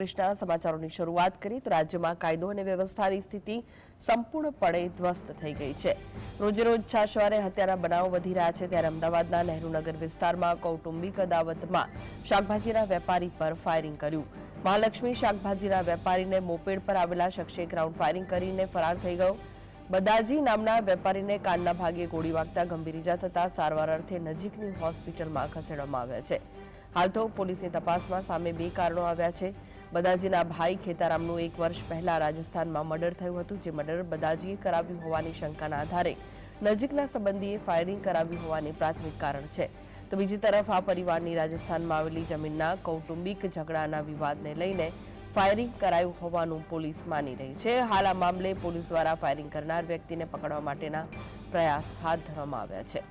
દેશના સમાચારોની શરૂઆત કરીએ તો રાજ્યમાં કાયદો અને વ્યવસ્થાની સ્થિતિ સંપૂર્ણપણે ધ્વસ્ત થઈ ગઈ છે। રોજેરોજ છાશવારે હત્યાના બનાવો વધી રહ્યા છે ત્યારે અમદાવાદના નહેરુનગર વિસ્તારમાં કૌટુંબિક અદાવતમાં શાકભાજીના વેપારી પર ફાયરિંગ કર્યું। મહાલક્ષ્મી શાકભાજીના વેપારીને મોપેડ પર આવેલા શખ્સે ગ્રાઉન્ડ ફાયરિંગ કરીને ફરાર થઈ ગયો। બદાજી નામના વેપારીને કાનના ભાગે ગોળી વાગતા ગંભીર ઇજા થતા સારવાર અર્થે નજીકની હોસ્પિટલમાં ખસેડવામાં આવ્યા છે। હાલ તો પોલીસની તપાસમાં સામે બે કારણો આવ્યા છે। બદાજીના ભાઈ ખેતારામનું 1 વર્ષ પહેલા રાજસ્થાનમાં મર્ડર થયું હતું, જે મર્ડર બદાજીએ કરાવ્યું હોવાની શંકાના આધારે નજીકના સંબંધીએ ફાયરિંગ કરાવ્યું હોવાની પ્રાથમિક કારણ છે। તો બીજી તરફ આ પરિવારની રાજસ્થાનમાં આવેલી જમીનના કૌટુંબિક ઝઘડાના વિવાદને લઈને ફાયરિંગ કરાયું હોવાનું પોલીસ માની રહી છે। હાલ આ મામલે પોલીસ દ્વારા ફાયરિંગ કરનાર વ્યક્તિને પકડવા માટેના પ્રયાસ હાથ ધરવામાં આવ્યા છે।